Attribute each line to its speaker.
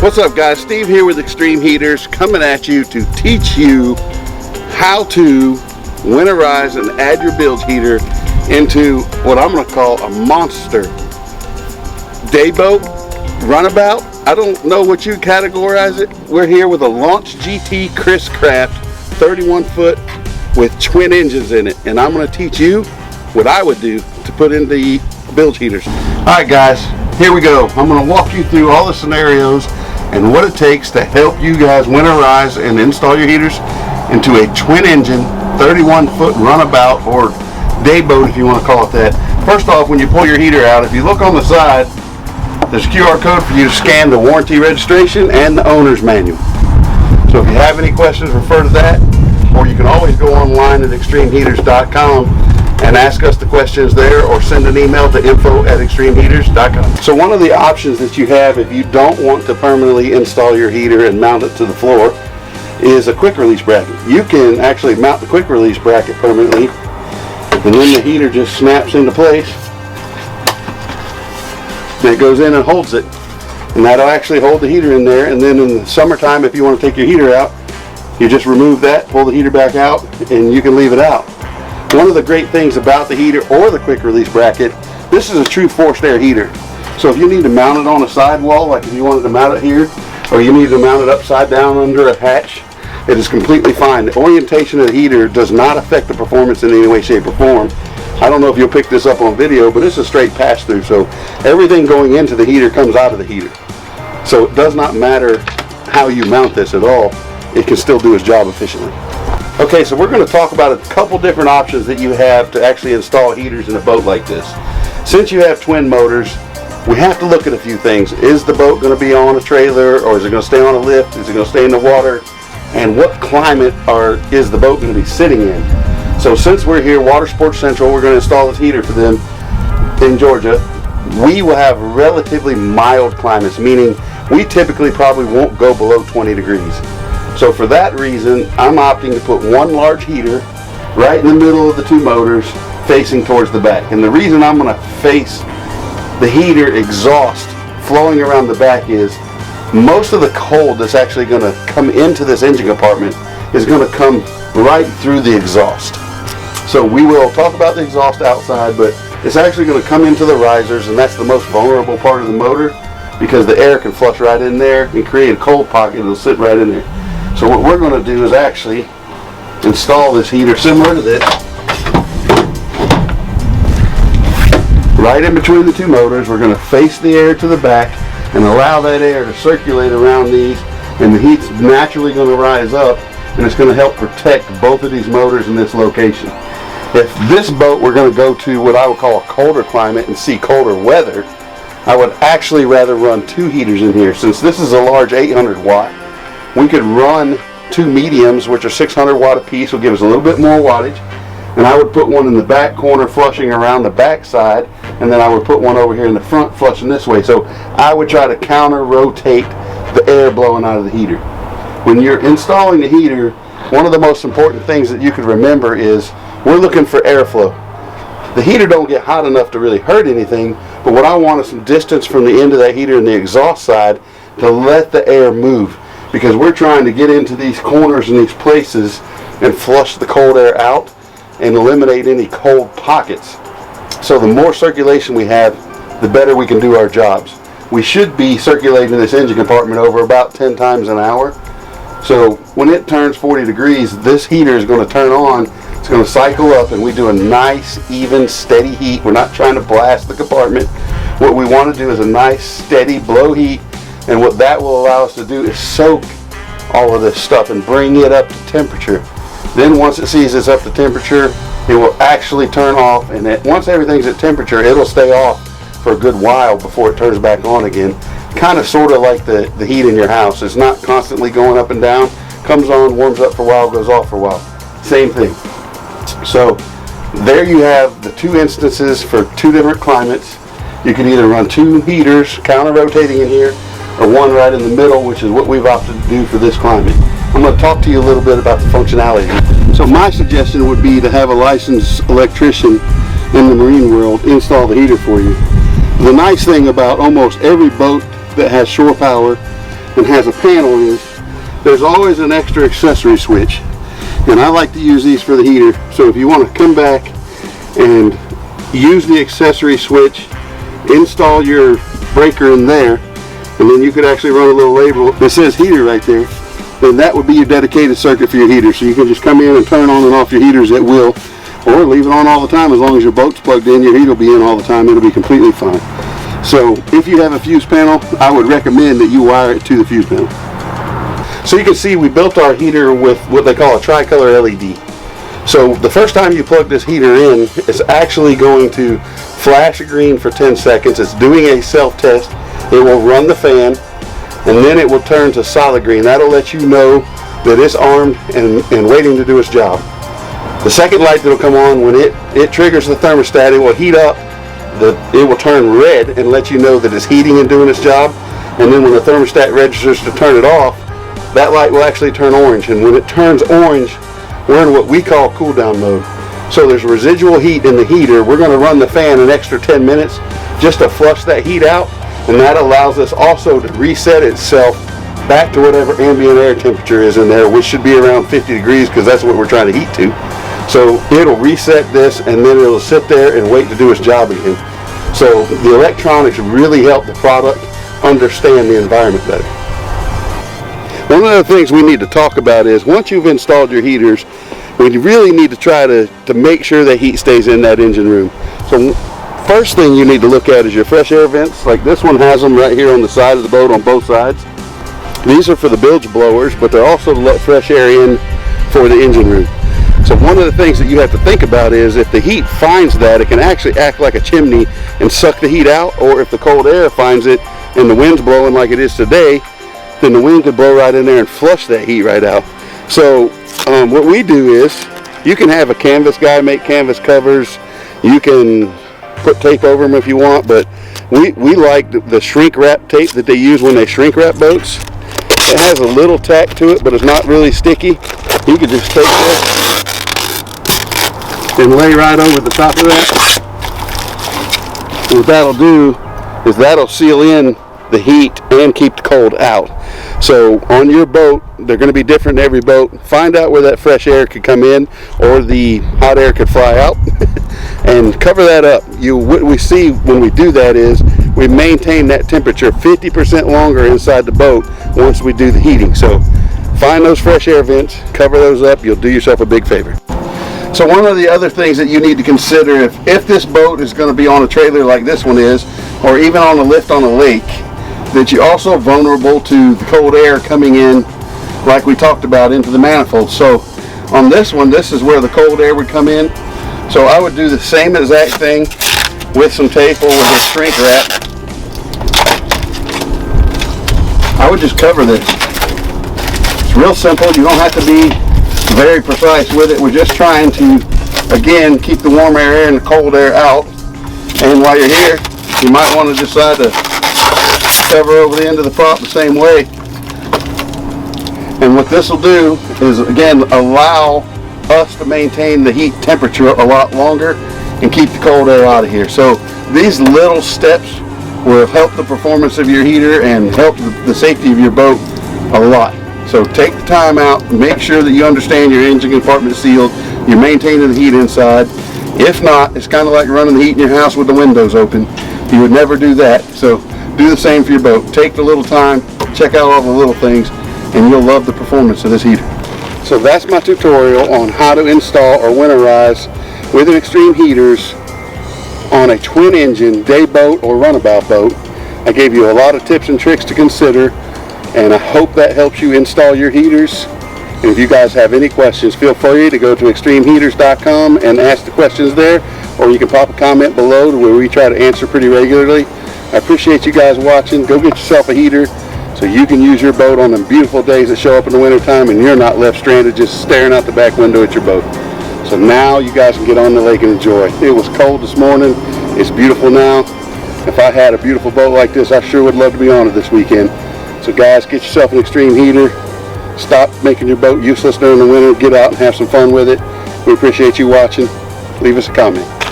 Speaker 1: What's up guys, Steve here with Xtreme Heaters, coming at you to teach you how to winterize and add your bilge heater into what I'm going to call a monster day boat, runabout. I don't know what you categorize it. We're here with a Launch GT Chris Craft 31 foot with twin engines in it, and I'm going to teach you what I would do to put in the bilge heaters. Alright guys, here we go. I'm going to walk you through all the scenarios and what it takes to help you guys winterize and install your heaters into a twin engine 31 foot runabout, or day boat if you want to call it that. First off, when you pull your heater out, if you look on the side, there's a QR code for you to scan the warranty registration and the owner's manual. So if you have any questions, refer to that, or you can always go online at xtremeheaters.com and ask us the questions there, or send an email to info@xtremeheaters.com. So one of the options that you have if you don't want to permanently install your heater and mount it to the floor is a quick release bracket. You can actually mount the quick release bracket permanently, and then the heater just snaps into place. And it goes in and holds it, and that'll actually hold the heater in there. And then in the summertime, if you want to take your heater out, you just remove that, pull the heater back out, and you can leave it out. One of the great things about the heater or the quick release bracket, this is a true forced air heater. So if you need to mount it on a sidewall, like if you wanted to mount it here, or you need to mount it upside down under a hatch, it is completely fine. The orientation of the heater does not affect the performance in any way, shape, or form. I don't know if you'll pick this up on video, but it's a straight pass through, so everything going into the heater comes out of the heater. So it does not matter how you mount this at all, it can still do its job efficiently. Okay, so we're going to talk about a couple different options that you have to actually install heaters in a boat like this. Since you have twin motors, we have to look at a few things. Is the boat going to be on a trailer, or is it going to stay on a lift? Is it going to stay in the water? And what climate is the boat going to be sitting in? So since we're here, Water Sports Central, we're going to install this heater for them in Georgia. We will have relatively mild climates, meaning we typically probably won't go below 20 degrees. So for that reason, I'm opting to put one large heater right in the middle of the two motors facing towards the back. And the reason I'm going to face the heater exhaust flowing around the back is most of the cold that's actually going to come into this engine compartment is going to come right through the exhaust. So we will talk about the exhaust outside, but it's actually going to come into the risers, and that's the most vulnerable part of the motor, because the air can flush right in there and create a cold pocket. It'll sit right in there. So what we're going to do is actually install this heater similar to this, right in between the two motors. We're going to face the air to the back and allow that air to circulate around these, and the heat's naturally going to rise up, and it's going to help protect both of these motors in this location. If this boat we're going to go to what I would call a colder climate and see colder weather, I would actually rather run two heaters in here. Since this is a large 800 watt, we could run two mediums, which are 600 watt apiece, will give us a little bit more wattage. And I would put one in the back corner flushing around the back side, and then I would put one over here in the front flushing this way. So I would try to counter rotate the air blowing out of the heater. When you're installing the heater, one of the most important things that you could remember is we're looking for airflow. The heater don't get hot enough to really hurt anything, but what I want is some distance from the end of that heater and the exhaust side to let the air move, because we're trying to get into these corners and these places and flush the cold air out and eliminate any cold pockets. So the more circulation we have, the better we can do our jobs. We should be circulating this engine compartment over about 10 times an hour. So when it turns 40 degrees, this heater is going to turn on. It's going to cycle up, and we do a nice, even, steady heat. We're not trying to blast the compartment. What we want to do is a nice, steady blow heat, and what that will allow us to do is soak all of this stuff and bring it up to temperature. Then once it sees it's up to temperature, it will actually turn off, and once everything's at temperature, it'll stay off for a good while before it turns back on again. Kind of sort of like the heat in your house. It's not constantly going up and down. Comes on, warms up for a while, goes off for a while. Same thing. So there you have the two instances for two different climates. You can either run two heaters counter rotating in here, or one right in the middle, which is what we've opted to do for this climate. I'm going to talk to you a little bit about the functionality. So my suggestion would be to have a licensed electrician in the marine world install the heater for you. The nice thing about almost every boat that has shore power and has a panel is there's always an extra accessory switch. And I like to use these for the heater. So if you want to come back and use the accessory switch, install your breaker in there, and then you could actually run a little label that says heater right there, then that would be your dedicated circuit for your heater. So you can just come in and turn on and off your heaters at will, or leave it on all the time. As long as your boat's plugged in, your heater will be in all the time. It'll be completely fine. So if you have a fuse panel, I would recommend that you wire it to the fuse panel. So you can see we built our heater with what they call a tricolor LED. So the first time you plug this heater in, it's actually going to flash green for 10 seconds. It's doing a self-test. It will run the fan, and then it will turn to solid green. That'll let you know that it's armed and waiting to do its job. The second light that'll come on, when it triggers the thermostat, it will heat up. It will turn red and let you know that it's heating and doing its job. And then when the thermostat registers to turn it off, that light will actually turn orange. And when it turns orange, we're in what we call cool down mode. So there's residual heat in the heater. We're going to run the fan an extra 10 minutes just to flush that heat out, and that allows us also to reset itself back to whatever ambient air temperature is in there, which should be around 50 degrees because that's what we're trying to heat to. So it'll reset this, and then it'll sit there and wait to do its job again. So the electronics really help the product understand the environment better. One of the things we need to talk about is once you've installed your heaters, we really need to try to make sure that heat stays in that engine room. So first thing you need to look at is your fresh air vents. Like this one has them right here on the side of the boat on both sides. These are for the bilge blowers, but they're also to let fresh air in for the engine room. So one of the things that you have to think about is if the heat finds that, it can actually act like a chimney and suck the heat out, or if the cold air finds it and the wind's blowing like it is today, then the wind could blow right in there and flush that heat right out. So what we do is, you can have a canvas guy make canvas covers. You can put tape over them if you want, but we like the shrink wrap tape that they use when they shrink wrap boats. It has a little tack to it, but it's not really sticky. You can just take this and lay right over the top of that. And what that'll do is that'll seal in the heat and keep the cold out. So on your boat, they're going to be different in every boat. Find out where that fresh air could come in or the hot air could fly out and cover that up. What we see when we do that is we maintain that temperature 50% longer inside the boat once we do the heating. So find those fresh air vents, cover those up, you'll do yourself a big favor. So one of the other things that you need to consider, if this boat is going to be on a trailer like this one is, or even on a lift on a lake, that you're also vulnerable to the cold air coming in, like we talked about, into the manifold. So on this one, this is where the cold air would come in. So I would do the same exact thing with some tape or with a shrink wrap. I would just cover this. It's real simple. You don't have to be very precise with it. We're just trying to, again, keep the warm air in, the cold air out. And while you're here, you might want to decide to cover over the end of the prop the same way. And what this will do is, again, allow us to maintain the heat temperature a lot longer and keep the cold air out of here. So these little steps will help the performance of your heater and help the safety of your boat a lot. So take the time out, make sure that you understand your engine compartment is sealed, you're maintaining the heat inside. If not, it's kind of like running the heat in your house with the windows open. You would never do that. So do the same for your boat. Take the little time, check out all the little things, and you'll love the performance of this heater. So that's my tutorial on how to install or winterize with an Xtreme Heaters on a twin engine day boat or runabout boat. I gave you a lot of tips and tricks to consider, and I hope that helps you install your heaters. And if you guys have any questions, feel free to go to xtremeheaters.com and ask the questions there, or you can pop a comment below to where we try to answer pretty regularly. I appreciate you guys watching. Go get yourself a heater so you can use your boat on them beautiful days that show up in the wintertime and you're not left stranded just staring out the back window at your boat. So now you guys can get on the lake and enjoy. It was cold this morning. It's beautiful now. If I had a beautiful boat like this, I sure would love to be on it this weekend. So guys, get yourself an Xtreme Heater. Stop making your boat useless during the winter. Get out and have some fun with it. We appreciate you watching. Leave us a comment.